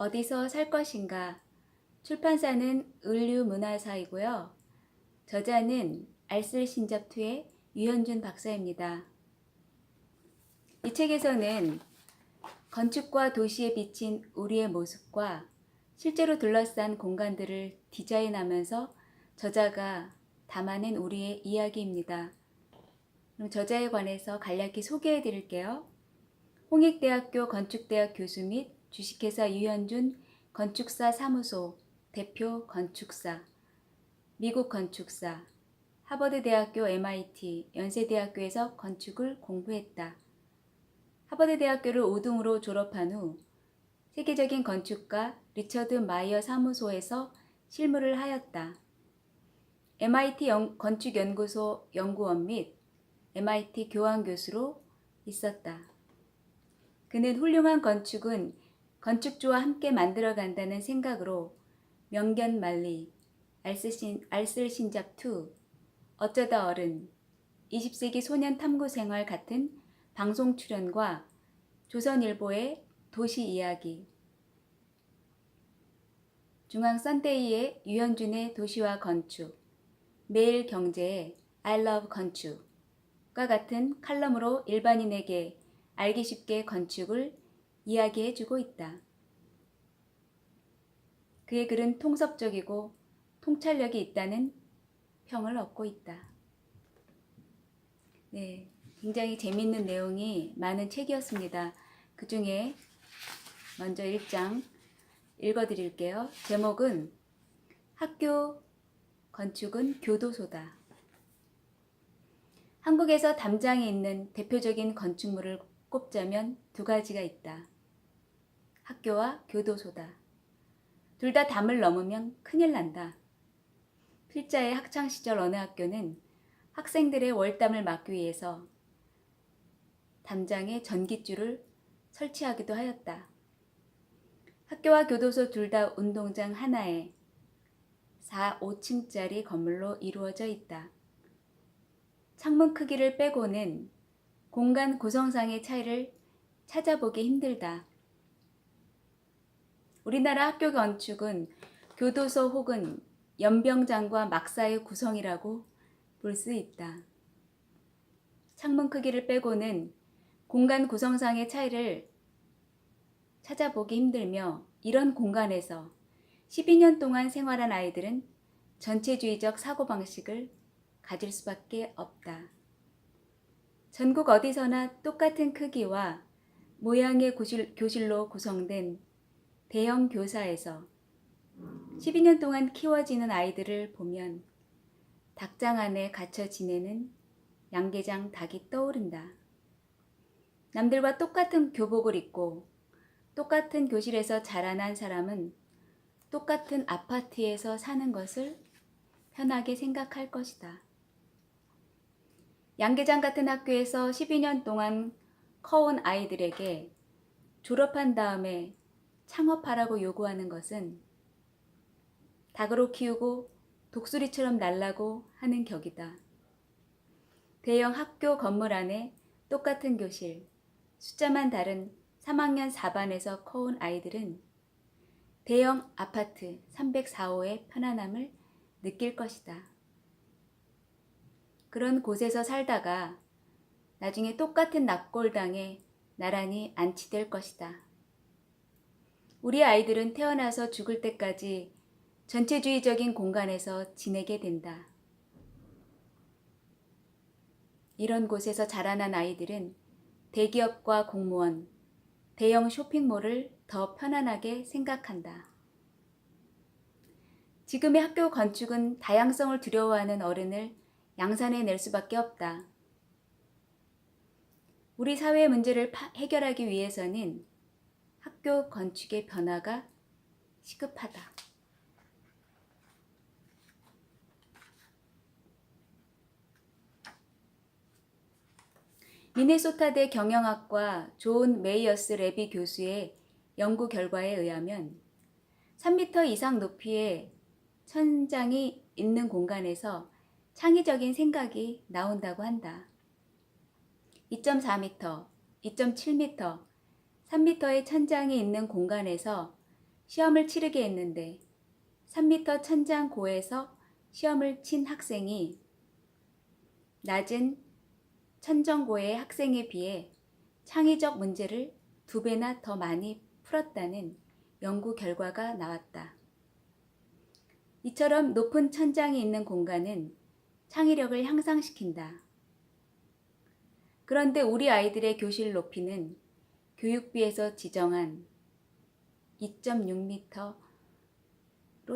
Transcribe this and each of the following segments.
어디서 살 것인가? 출판사는 을류문화사이고요. 저자는 알쓸신잡2의 유현준 박사입니다. 이 책에서는 건축과 도시에 비친 우리의 모습과 실제로 둘러싼 공간들을 디자인하면서 저자가 담아낸 우리의 이야기입니다. 그럼 저자에 관해서 간략히 소개해 드릴게요. 홍익대학교 건축대학 교수 및 주식회사 유현준 건축사 사무소 대표 건축사, 미국 건축사, 하버드대학교 MIT, 연세대학교에서 건축을 공부했다. 하버드대학교를 5등으로 졸업한 후 세계적인 건축가 리처드 마이어 사무소에서 실무를 하였다. MIT 건축연구소 연구원 및 MIT 교환교수로 있었다. 그는 훌륭한 건축은 건축주와 함께 만들어간다는 생각으로 명견만리, 알쓸신잡2, 어쩌다 어른, 20세기 소년 탐구생활 같은 방송 출연과 조선일보의 도시이야기, 중앙선데이의 유현준의 도시와 건축, 매일경제의 I love 건축과 같은 칼럼으로 일반인에게 알기 쉽게 건축을 이야기해주고 있다. 그의 글은 통섭적이고 통찰력이 있다는 평을 얻고 있다. 네, 굉장히 재미있는 내용이 많은 책이었습니다. 그 중에 먼저 1장 읽어드릴게요. 제목은 학교 건축은 교도소다. 한국에서 담장에 있는 대표적인 건축물을 꼽자면 두 가지가 있다. 학교와 교도소다. 둘 다 담을 넘으면 큰일 난다. 필자의 학창시절 어느 학교는 학생들의 월담을 막기 위해서 담장에 전깃줄을 설치하기도 하였다. 학교와 교도소 둘 다 운동장 하나에 4, 5층짜리 건물로 이루어져 있다. 창문 크기를 빼고는 공간 구성상의 차이를 찾아보기 힘들다. 우리나라 학교 건축은 교도소 혹은 연병장과 막사의 구성이라고 볼 수 있다. 창문 크기를 빼고는 공간 구성상의 차이를 찾아보기 힘들며 이런 공간에서 12년 동안 생활한 아이들은 전체주의적 사고방식을 가질 수밖에 없다. 전국 어디서나 똑같은 크기와 모양의 교실로 구성된 대형 교사에서 12년 동안 키워지는 아이들을 보면 닭장 안에 갇혀 지내는 양계장 닭이 떠오른다. 남들과 똑같은 교복을 입고 똑같은 교실에서 자라난 사람은 똑같은 아파트에서 사는 것을 편하게 생각할 것이다. 양계장 같은 학교에서 12년 동안 커온 아이들에게 졸업한 다음에 창업하라고 요구하는 것은 닭으로 키우고 독수리처럼 날라고 하는 격이다. 대형 학교 건물 안에 똑같은 교실, 숫자만 다른 3학년 4반에서 커온 아이들은 대형 아파트 304호의 편안함을 느낄 것이다. 그런 곳에서 살다가 나중에 똑같은 납골당에 나란히 안치될 것이다. 우리 아이들은 태어나서 죽을 때까지 전체주의적인 공간에서 지내게 된다. 이런 곳에서 자라난 아이들은 대기업과 공무원, 대형 쇼핑몰을 더 편안하게 생각한다. 지금의 학교 건축은 다양성을 두려워하는 어른을 양산해 낼 수밖에 없다. 우리 사회의 문제를 해결하기 위해서는 학교 건축의 변화가 시급하다. 미네소타대 경영학과 존 메이어스 레비 교수의 연구 결과에 의하면 3m 이상 높이의 천장이 있는 공간에서 창의적인 생각이 나온다고 한다. 2.4m, 2.7m, 3m의 천장이 있는 공간에서 시험을 치르게 했는데 3m 천장고에서 시험을 친 학생이 낮은 천정고의 학생에 비해 창의적 문제를 2배나 더 많이 풀었다는 연구 결과가 나왔다. 이처럼 높은 천장이 있는 공간은 창의력을 향상시킨다. 그런데 우리 아이들의 교실 높이는 교육부에서 지정한 2.6m로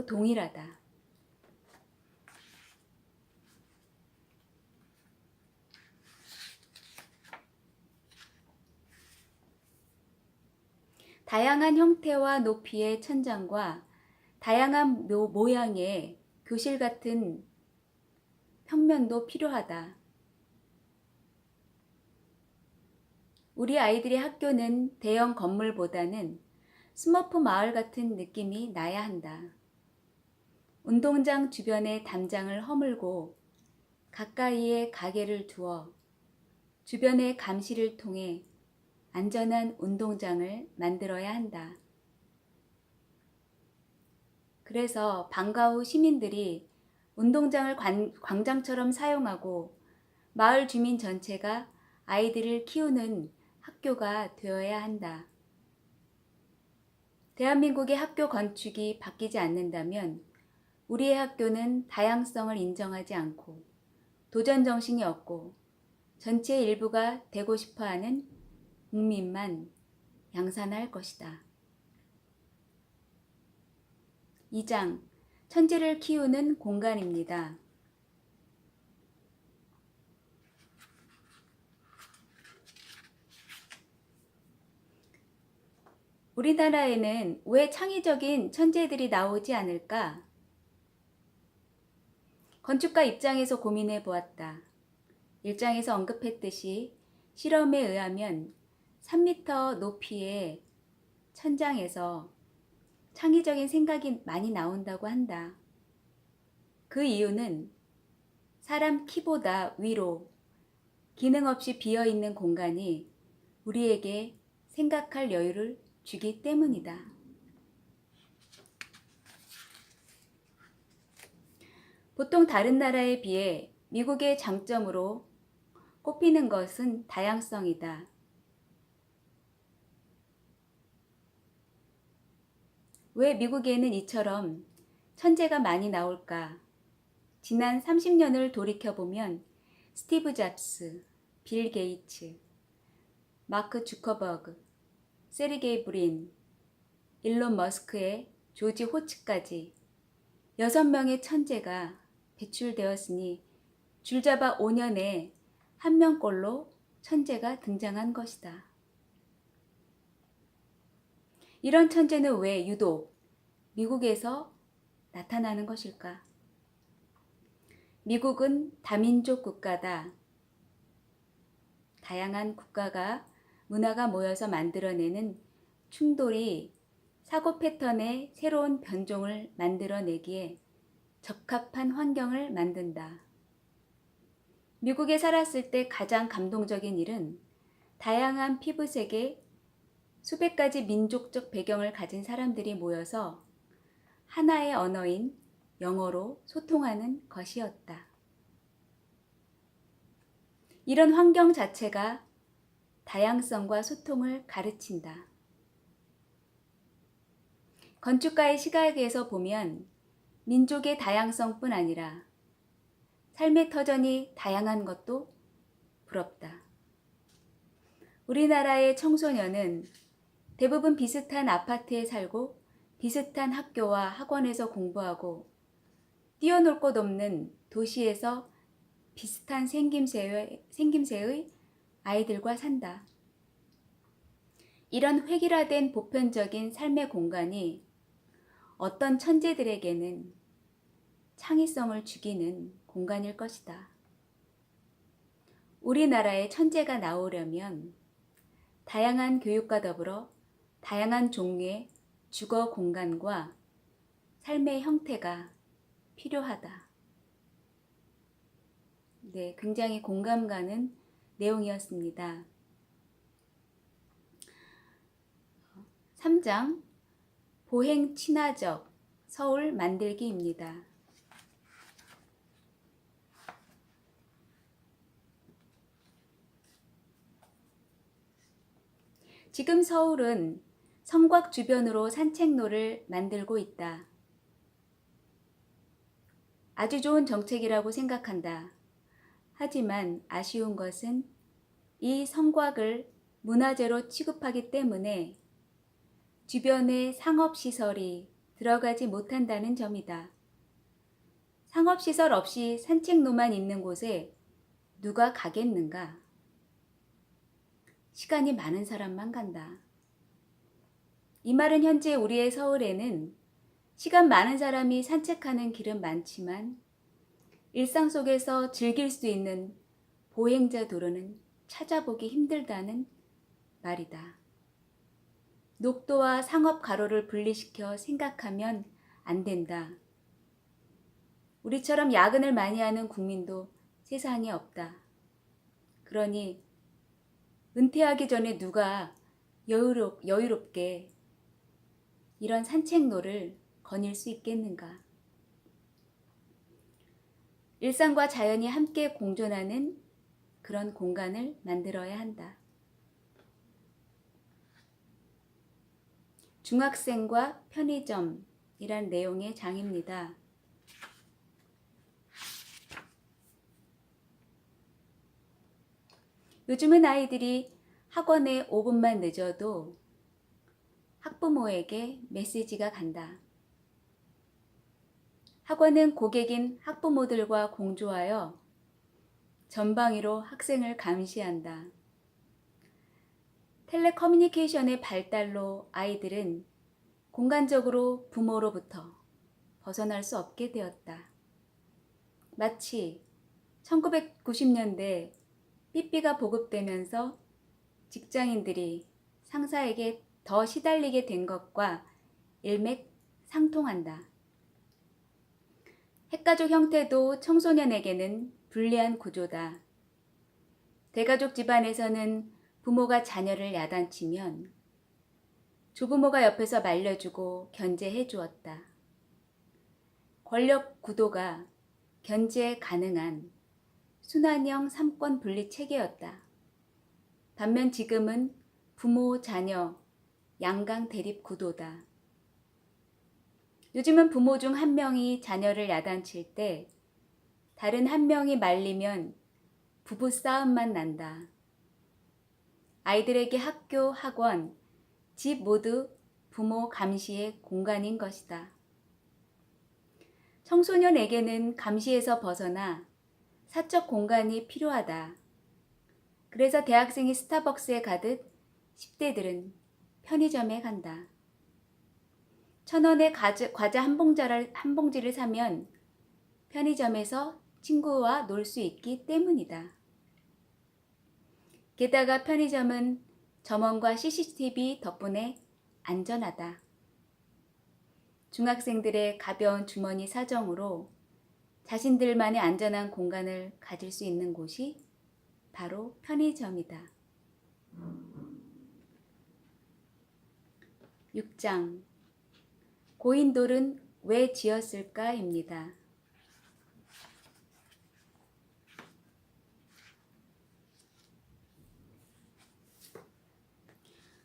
동일하다. 다양한 형태와 높이의 천장과 다양한 모양의 교실 같은 평면도 필요하다. 우리 아이들의 학교는 대형 건물보다는 스머프 마을 같은 느낌이 나야 한다. 운동장 주변에 담장을 허물고 가까이에 가게를 두어 주변의 감시를 통해 안전한 운동장을 만들어야 한다. 그래서 방과 후 시민들이 운동장을 광장처럼 사용하고 마을 주민 전체가 아이들을 키우는 학교가 되어야 한다. 대한민국의 학교 건축이 바뀌지 않는다면 우리의 학교는 다양성을 인정하지 않고 도전 정신이 없고 전체의 일부가 되고 싶어하는 국민만 양산할 것이다. 2장 천재를 키우는 공간입니다. 우리나라에는 왜 창의적인 천재들이 나오지 않을까? 건축가 입장에서 고민해 보았다. 1장에서 언급했듯이 실험에 의하면 3m 높이의 천장에서 창의적인 생각이 많이 나온다고 한다. 그 이유는 사람 키보다 위로 기능 없이 비어있는 공간이 우리에게 생각할 여유를 주기 때문이다. 보통 다른 나라에 비해 미국의 장점으로 꼽히는 것은 다양성이다. 왜 미국에는 이처럼 천재가 많이 나올까? 지난 30년을 돌이켜보면 스티브 잡스, 빌 게이츠, 마크 주커버그, 세르게이 브린, 일론 머스크의 조지 호츠까지 6명의 천재가 배출되었으니 줄잡아 5년에 1명꼴로 천재가 등장한 것이다. 이런 천재는 왜 유독 미국에서 나타나는 것일까? 미국은 다민족 국가다. 다양한 국가가 문화가 모여서 만들어내는 충돌이 사고 패턴의 새로운 변종을 만들어내기에 적합한 환경을 만든다. 미국에 살았을 때 가장 감동적인 일은 다양한 피부색의 수백 가지 민족적 배경을 가진 사람들이 모여서 하나의 언어인 영어로 소통하는 것이었다. 이런 환경 자체가 다양성과 소통을 가르친다. 건축가의 시각에서 보면 민족의 다양성뿐 아니라 삶의 터전이 다양한 것도 부럽다. 우리나라의 청소년은 대부분 비슷한 아파트에 살고 비슷한 학교와 학원에서 공부하고 뛰어놀 곳 없는 도시에서 비슷한 생김새의 아이들과 산다. 이런 획일화된 보편적인 삶의 공간이 어떤 천재들에게는 창의성을 주기는 공간일 것이다. 우리나라에 천재가 나오려면 다양한 교육과 더불어 다양한 종류의 주거 공간과 삶의 형태가 필요하다. 네, 굉장히 공감 가는 내용이었습니다. 3장 보행 친화적 서울 만들기입니다. 지금 서울은 성곽 주변으로 산책로를 만들고 있다. 아주 좋은 정책이라고 생각한다. 하지만 아쉬운 것은 이 성곽을 문화재로 취급하기 때문에 주변에 상업시설이 들어가지 못한다는 점이다. 상업시설 없이 산책로만 있는 곳에 누가 가겠는가? 시간이 많은 사람만 간다. 이 말은 현재 우리의 서울에는 시간 많은 사람이 산책하는 길은 많지만 일상 속에서 즐길 수 있는 보행자 도로는 찾아보기 힘들다는 말이다. 녹도와 상업 가로를 분리시켜 생각하면 안 된다. 우리처럼 야근을 많이 하는 국민도 세상에 없다. 그러니 은퇴하기 전에 누가 여유롭게 이런 산책로를 거닐 수 있겠는가? 일상과 자연이 함께 공존하는 그런 공간을 만들어야 한다. 중학생과 편의점이란 내용의 장입니다. 요즘은 아이들이 학원에 5분만 늦어도 학부모에게 메시지가 간다. 학원은 고객인 학부모들과 공조하여 전방위로 학생을 감시한다. 텔레커뮤니케이션의 발달로 아이들은 공간적으로 부모로부터 벗어날 수 없게 되었다. 마치 1990년대 삐삐가 보급되면서 직장인들이 상사에게 더 시달리게 된 것과 일맥상통한다. 핵가족 형태도 청소년에게는 불리한 구조다. 대가족 집안에서는 부모가 자녀를 야단치면 조부모가 옆에서 말려주고 견제해 주었다. 권력 구도가 견제 가능한 순환형 삼권 분리 체계였다. 반면 지금은 부모, 자녀, 양강 대립 구도다. 요즘은 부모 중 한 명이 자녀를 야단칠 때 다른 한 명이 말리면 부부 싸움만 난다. 아이들에게 학교, 학원, 집 모두 부모 감시의 공간인 것이다. 청소년에게는 감시에서 벗어나 사적 공간이 필요하다. 그래서 대학생이 스타벅스에 가듯 10대들은 편의점에 간다. 1,000원에 과자 한 봉지를 사면 편의점에서 친구와 놀 수 있기 때문이다. 게다가 편의점은 점원과 CCTV 덕분에 안전하다. 중학생들의 가벼운 주머니 사정으로 자신들만의 안전한 공간을 가질 수 있는 곳이 바로 편의점이다. 6장 고인돌은 왜 지었을까입니다.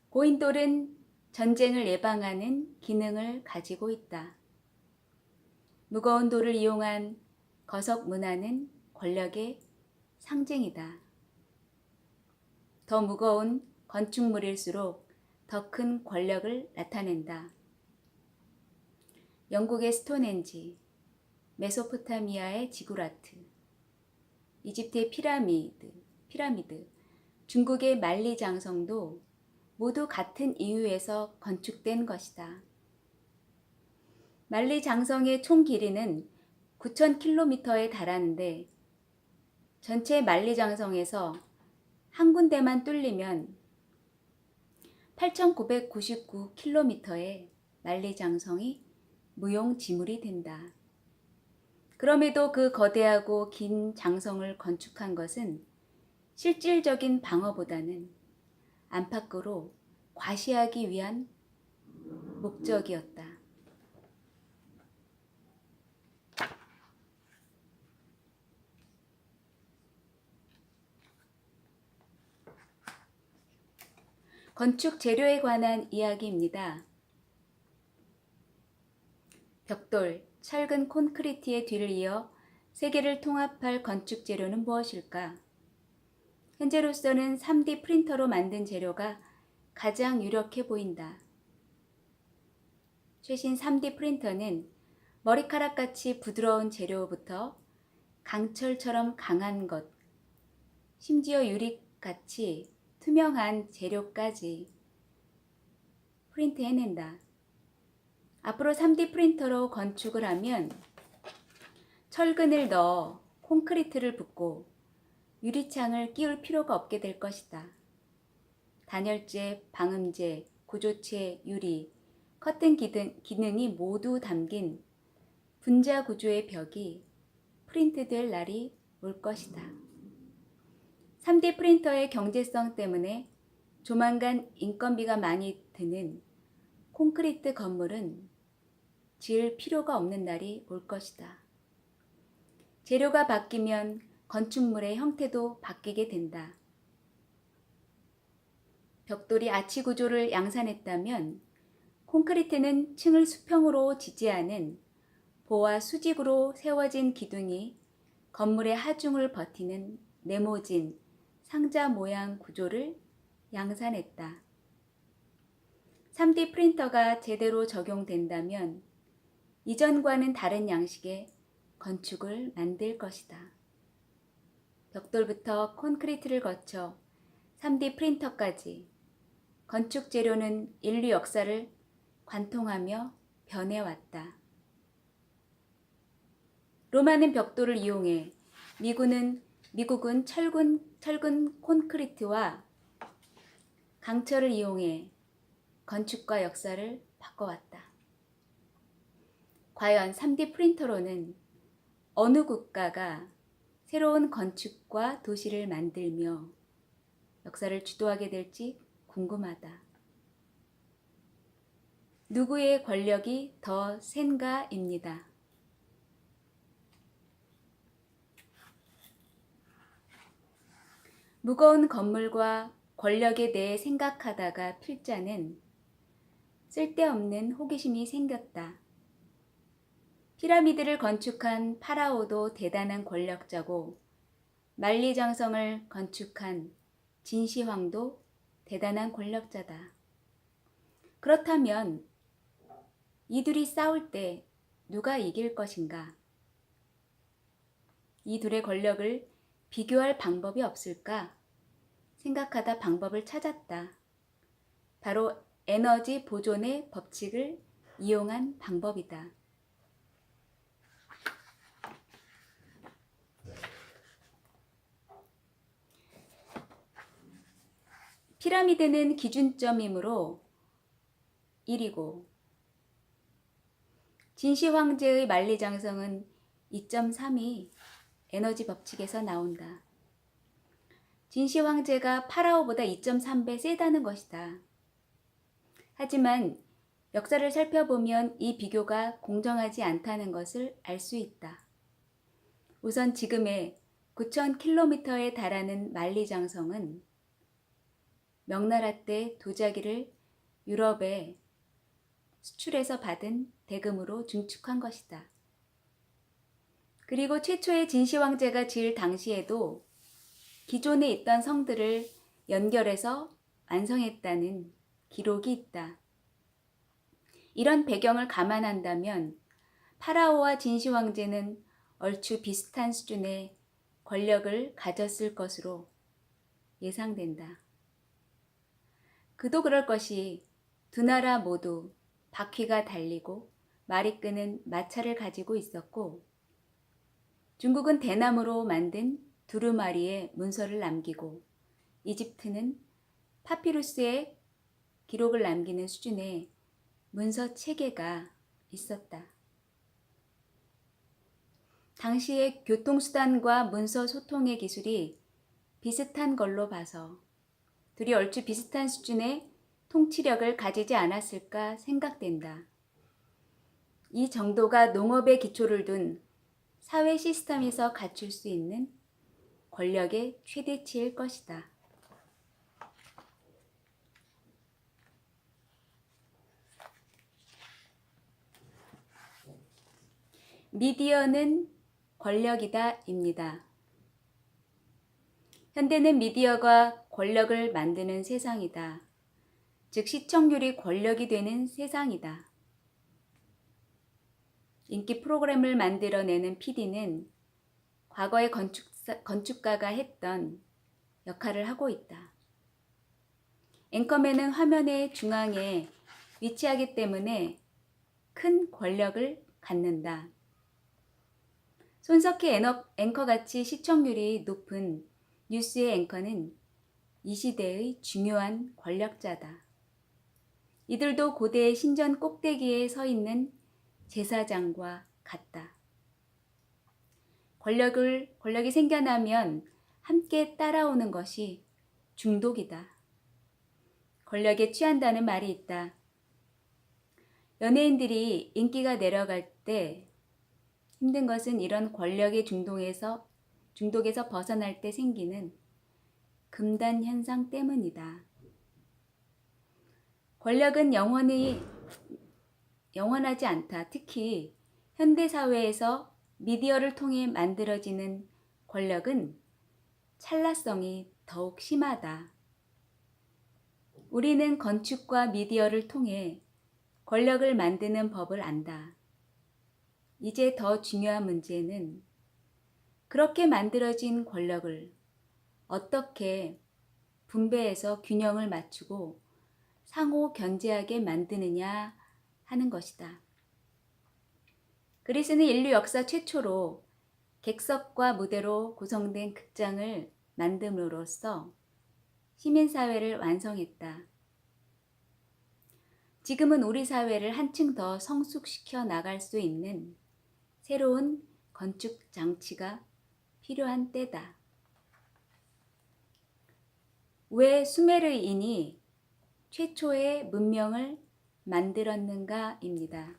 고인돌은 전쟁을 예방하는 기능을 가지고 있다. 무거운 돌을 이용한 거석 문화는 권력의 상징이다. 더 무거운 건축물일수록 더 큰 권력을 나타낸다. 영국의 스톤헨지, 메소포타미아의 지구라트, 이집트의 피라미드, 중국의 만리장성도 모두 같은 이유에서 건축된 것이다. 만리장성의 총 길이는 9,000km에 달하는데 전체 만리장성에서 한 군데만 뚫리면 8,999km의 만리장성이 무용지물이 된다. 그럼에도 그 거대하고 긴 장성을 건축한 것은 실질적인 방어보다는 안팎으로 과시하기 위한 목적이었다. 건축 재료에 관한 이야기입니다. 벽돌, 철근, 콘크리트의 뒤를 이어 세 개를 통합할 건축 재료는 무엇일까? 현재로서는 3D 프린터로 만든 재료가 가장 유력해 보인다. 최신 3D 프린터는 머리카락같이 부드러운 재료부터 강철처럼 강한 것, 심지어 유리같이 투명한 재료까지 프린트해낸다. 앞으로 3D 프린터로 건축을 하면 철근을 넣어 콘크리트를 붓고 유리창을 끼울 필요가 없게 될 것이다. 단열재, 방음재, 구조체, 유리, 커튼 기능이 모두 담긴 분자 구조의 벽이 프린트될 날이 올 것이다. 3D 프린터의 경제성 때문에 조만간 인건비가 많이 드는 콘크리트 건물은 지을 필요가 없는 날이 올 것이다. 재료가 바뀌면 건축물의 형태도 바뀌게 된다. 벽돌이 아치 구조를 양산했다면 콘크리트는 층을 수평으로 지지하는 보와 수직으로 세워진 기둥이 건물의 하중을 버티는 네모진 상자 모양 구조를 양산했다. 3D 프린터가 제대로 적용된다면 이전과는 다른 양식의 건축을 만들 것이다. 벽돌부터 콘크리트를 거쳐 3D 프린터까지 건축 재료는 인류 역사를 관통하며 변해왔다. 로마는 벽돌을 이용해 미국은 철근 콘크리트와 강철을 이용해 건축과 역사를 바꿔왔다. 과연 3D 프린터로는 어느 국가가 새로운 건축과 도시를 만들며 역사를 주도하게 될지 궁금하다. 누구의 권력이 더 센가입니다. 무거운 건물과 권력에 대해 생각하다가 필자는 쓸데없는 호기심이 생겼다. 피라미드를 건축한 파라오도 대단한 권력자고 만리장성을 건축한 진시황도 대단한 권력자다. 그렇다면 이 둘이 싸울 때 누가 이길 것인가? 이 둘의 권력을 비교할 방법이 없을까? 생각하다 방법을 찾았다. 바로 에너지 보존의 법칙을 이용한 방법이다. 피라미드는 기준점이므로 1이고 진시 황제의 만리장성은 2.3이 에너지 법칙에서 나온다. 진시 황제가 파라오보다 2.3배 세다는 것이다. 하지만 역사를 살펴보면 이 비교가 공정하지 않다는 것을 알 수 있다. 우선 지금의 9,000km에 달하는 만리장성은 명나라 때 도자기를 유럽에 수출해서 받은 대금으로 증축한 것이다. 그리고 최초의 진시 황제가 지을 당시에도 기존에 있던 성들을 연결해서 완성했다는 기록이 있다. 이런 배경을 감안한다면 파라오와 진시 황제는 얼추 비슷한 수준의 권력을 가졌을 것으로 예상된다. 그도 그럴 것이 두 나라 모두 바퀴가 달리고 말이 끄는 마차를 가지고 있었고 중국은 대나무로 만든 두루마리에 문서를 남기고 이집트는 파피루스에 기록을 남기는 수준의 문서 체계가 있었다. 당시의 교통수단과 문서 소통의 기술이 비슷한 걸로 봐서 둘이 얼추 비슷한 수준의 통치력을 가지지 않았을까 생각된다. 이 정도가 농업의 기초를 둔 사회 시스템에서 갖출 수 있는 권력의 최대치일 것이다. 미디어는 권력이다입니다. 현대는 미디어가 권력을 만드는 세상이다. 즉 시청률이 권력이 되는 세상이다. 인기 프로그램을 만들어내는 PD는 과거의 건축가가 했던 역할을 하고 있다. 앵커맨은 화면의 중앙에 위치하기 때문에 큰 권력을 갖는다. 손석희 앵커같이 시청률이 높은 뉴스의 앵커는 이 시대의 중요한 권력자다. 이들도 고대의 신전 꼭대기에 서 있는 제사장과 같다. 권력이 생겨나면 함께 따라오는 것이 중독이다. 권력에 취한다는 말이 있다. 연예인들이 인기가 내려갈 때 힘든 것은 이런 권력의 중독에서 벗어날 때 생기는 금단 현상 때문이다. 권력은 영원하지 않다. 특히 현대사회에서 미디어를 통해 만들어지는 권력은 찰나성이 더욱 심하다. 우리는 건축과 미디어를 통해 권력을 만드는 법을 안다. 이제 더 중요한 문제는 그렇게 만들어진 권력을 어떻게 분배해서 균형을 맞추고 상호 견제하게 만드느냐 하는 것이다. 그리스는 인류 역사 최초로 객석과 무대로 구성된 극장을 만듦으로써 시민사회를 완성했다. 지금은 우리 사회를 한층 더 성숙시켜 나갈 수 있는 새로운 건축 장치가 필요한 때다. 왜 수메르인이 최초의 문명을 만들었는가입니다.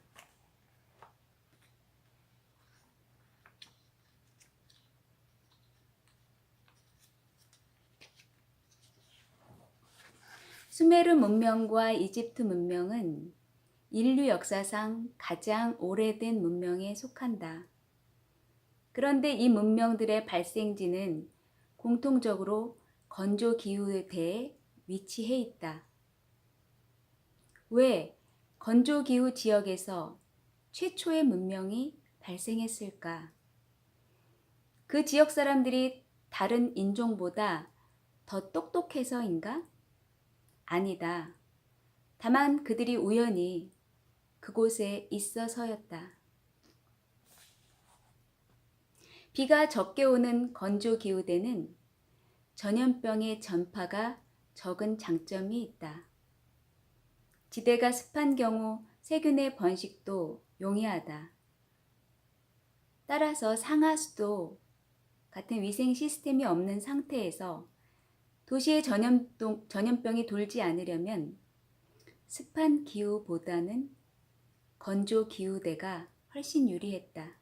수메르 문명과 이집트 문명은 인류 역사상 가장 오래된 문명에 속한다. 그런데 이 문명들의 발생지는 공통적으로 건조 기후대에 위치해 있다. 왜 건조 기후 지역에서 최초의 문명이 발생했을까? 그 지역 사람들이 다른 인종보다 더 똑똑해서인가? 아니다. 다만 그들이 우연히 그곳에 있어서였다. 비가 적게 오는 건조 기후대는 전염병의 전파가 적은 장점이 있다. 지대가 습한 경우 세균의 번식도 용이하다. 따라서 상하수도 같은 위생 시스템이 없는 상태에서 도시에 전염병이 돌지 않으려면 습한 기후보다는 건조 기후대가 훨씬 유리했다.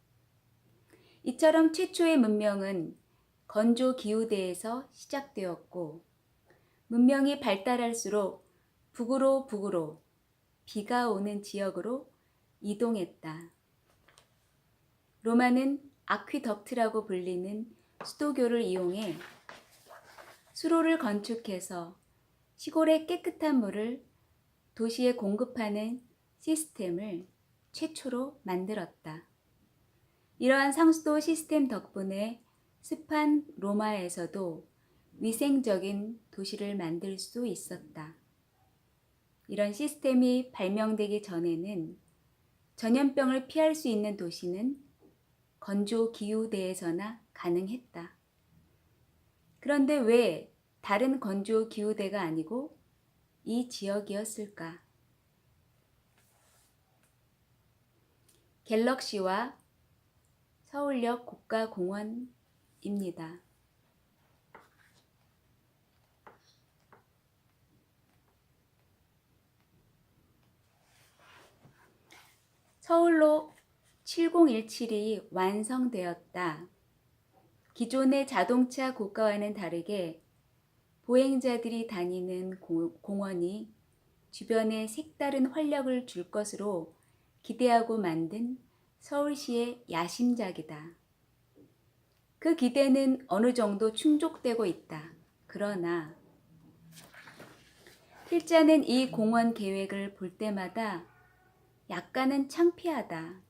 이처럼 최초의 문명은 건조 기후대에서 시작되었고 문명이 발달할수록 북으로 비가 오는 지역으로 이동했다. 로마는 아퀴덕트라고 불리는 수도교를 이용해 수로를 건축해서 시골의 깨끗한 물을 도시에 공급하는 시스템을 최초로 만들었다. 이러한 상수도 시스템 덕분에 습한 로마에서도 위생적인 도시를 만들 수 있었다. 이런 시스템이 발명되기 전에는 전염병을 피할 수 있는 도시는 건조 기후대에서나 가능했다. 그런데 왜 다른 건조 기후대가 아니고 이 지역이었을까? 갤럭시와 서울역 국가공원입니다. 서울로 7017이 완성되었다. 기존의 자동차 고가와는 다르게 보행자들이 다니는 공원이 주변에 색다른 활력을 줄 것으로 기대하고 만든 서울시의 야심작이다. 그 기대는 어느 정도 충족되고 있다. 그러나 필자는 이 공원 계획을 볼 때마다 약간은 창피하다.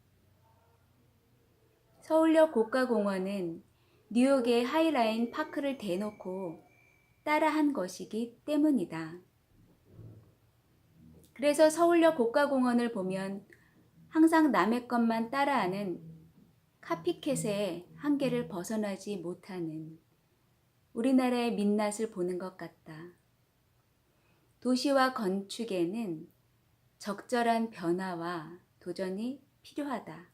서울역 고가공원은 뉴욕의 하이라인 파크를 대놓고 따라한 것이기 때문이다. 그래서 서울역 고가공원을 보면 항상 남의 것만 따라하는 카피캣의 한계를 벗어나지 못하는 우리나라의 민낯을 보는 것 같다. 도시와 건축에는 적절한 변화와 도전이 필요하다.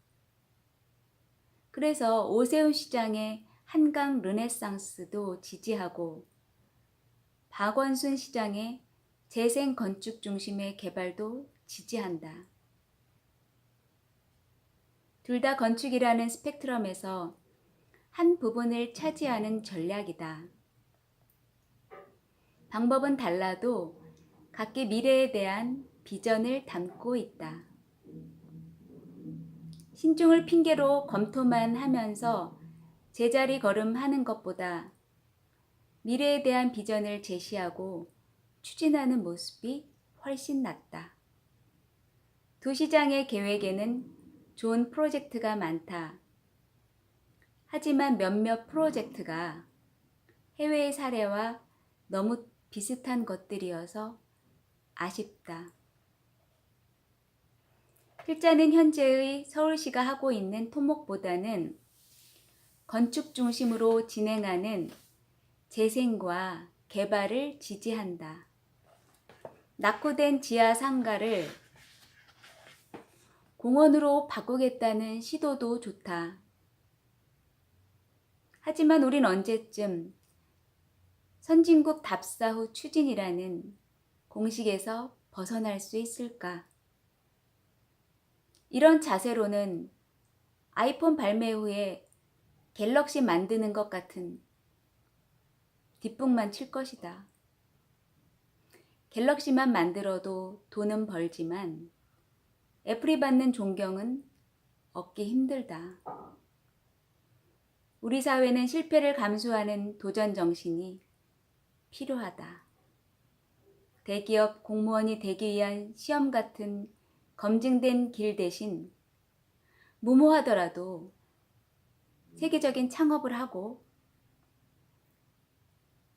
그래서 오세훈 시장의 한강 르네상스도 지지하고 박원순 시장의 재생 건축 중심의 개발도 지지한다. 둘 다 건축이라는 스펙트럼에서 한 부분을 차지하는 전략이다. 방법은 달라도 각기 미래에 대한 비전을 담고 있다. 신중을 핑계로 검토만 하면서 제자리 걸음하는 것보다 미래에 대한 비전을 제시하고 추진하는 모습이 훨씬 낫다. 도시장의 계획에는 좋은 프로젝트가 많다. 하지만 몇몇 프로젝트가 해외의 사례와 너무 비슷한 것들이어서 아쉽다. 필자는 현재의 서울시가 하고 있는 토목보다는 건축 중심으로 진행하는 재생과 개발을 지지한다. 낙후된 지하 상가를 공원으로 바꾸겠다는 시도도 좋다. 하지만 우린 언제쯤 선진국 답사 후 추진이라는 공식에서 벗어날 수 있을까? 이런 자세로는 아이폰 발매 후에 갤럭시 만드는 것 같은 뒷북만 칠 것이다. 갤럭시만 만들어도 돈은 벌지만 애플이 받는 존경은 얻기 힘들다. 우리 사회는 실패를 감수하는 도전 정신이 필요하다. 대기업 공무원이 되기 위한 시험 같은 검증된 길 대신 무모하더라도 세계적인 창업을 하고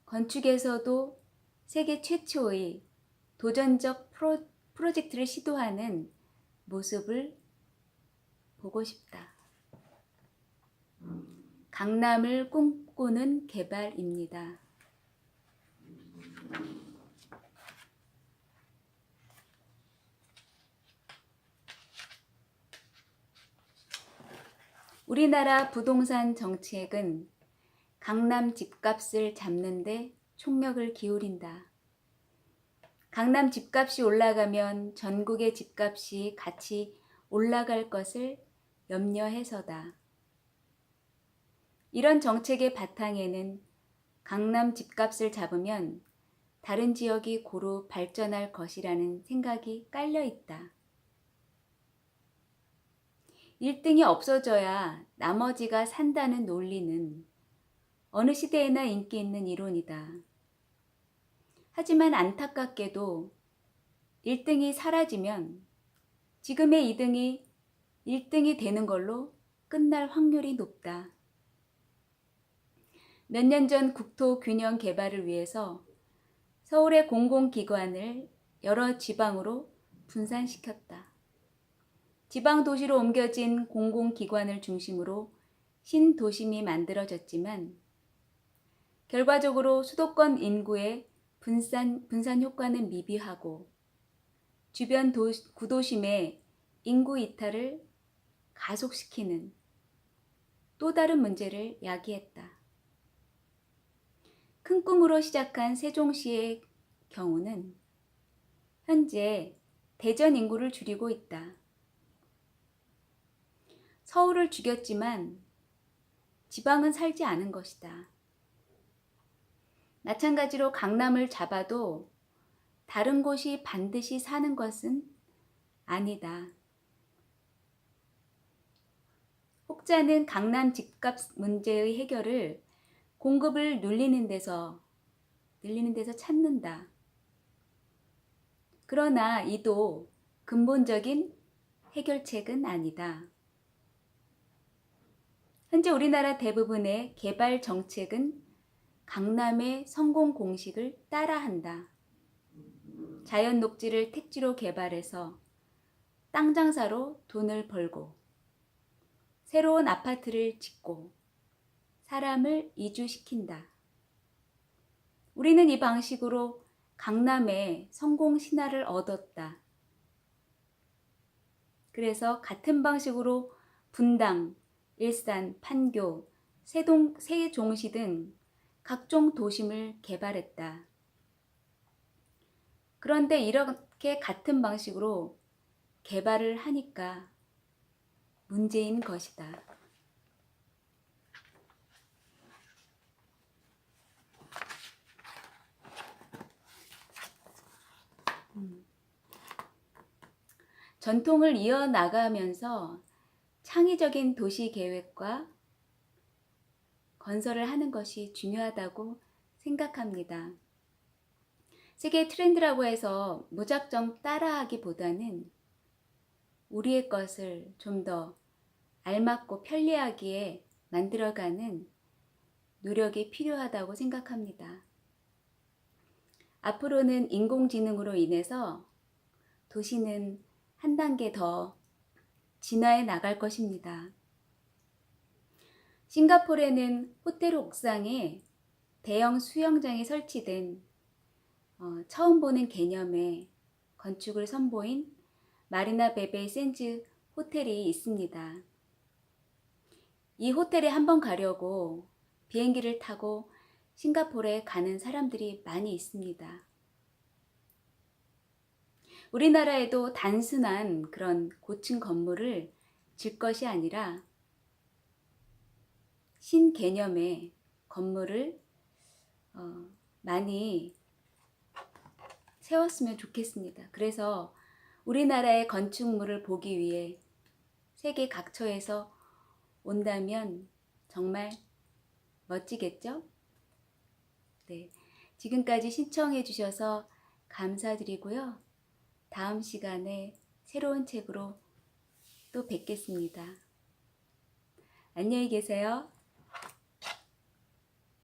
건축에서도 세계 최초의 도전적 프로젝트를 시도하는 모습을 보고 싶다. 강남을 꿈꾸는 개발입니다. 우리나라 부동산 정책은 강남 집값을 잡는 데 총력을 기울인다. 강남 집값이 올라가면 전국의 집값이 같이 올라갈 것을 염려해서다. 이런 정책의 바탕에는 강남 집값을 잡으면 다른 지역이 고루 발전할 것이라는 생각이 깔려 있다. 1등이 없어져야 나머지가 산다는 논리는 어느 시대에나 인기 있는 이론이다. 하지만 안타깝게도 1등이 사라지면 지금의 2등이 1등이 되는 걸로 끝날 확률이 높다. 몇 년 전 국토 균형 개발을 위해서 서울의 공공기관을 여러 지방으로 분산시켰다. 지방 도시로 옮겨진 공공기관을 중심으로 신도심이 만들어졌지만 결과적으로 수도권 인구의 분산 효과는 미비하고 주변 구도심의 인구 이탈을 가속시키는 또 다른 문제를 야기했다. 큰 꿈으로 시작한 세종시의 경우는 현재 대전 인구를 줄이고 있다. 서울을 죽였지만 지방은 살지 않은 것이다. 마찬가지로 강남을 잡아도 다른 곳이 반드시 사는 것은 아니다. 혹자는 강남 집값 문제의 해결을 공급을 늘리는 데서 찾는다. 그러나 이도 근본적인 해결책은 아니다. 현재 우리나라 대부분의 개발 정책은 강남의 성공 공식을 따라한다. 자연 녹지를 택지로 개발해서 땅 장사로 돈을 벌고 새로운 아파트를 짓고 사람을 이주시킨다. 우리는 이 방식으로 강남의 성공 신화를 얻었다. 그래서 같은 방식으로 분당, 일산, 판교, 세종시 등 각종 도심을 개발했다. 그런데 이렇게 같은 방식으로 개발을 하니까 문제인 것이다. 전통을 이어나가면서 창의적인 도시 계획과 건설을 하는 것이 중요하다고 생각합니다. 세계 트렌드라고 해서 무작정 따라하기보다는 우리의 것을 좀 더 알맞고 편리하게 만들어가는 노력이 필요하다고 생각합니다. 앞으로는 인공지능으로 인해서 도시는 한 단계 더 진화해 나갈 것입니다. 싱가포르에는 호텔 옥상에 대형 수영장이 설치된 처음 보는 개념의 건축을 선보인 마리나 베베이 샌즈 호텔이 있습니다. 이 호텔에 한번 가려고 비행기를 타고 싱가포르에 가는 사람들이 많이 있습니다. 우리나라에도 단순한 그런 고층 건물을 질 것이 아니라 신개념의 건물을 많이 세웠으면 좋겠습니다. 그래서 우리나라의 건축물을 보기 위해 세계 각처에서 온다면 정말 멋지겠죠? 네, 지금까지 시청해 주셔서 감사드리고요. 다음 시간에 새로운 책으로 또 뵙겠습니다. 안녕히 계세요.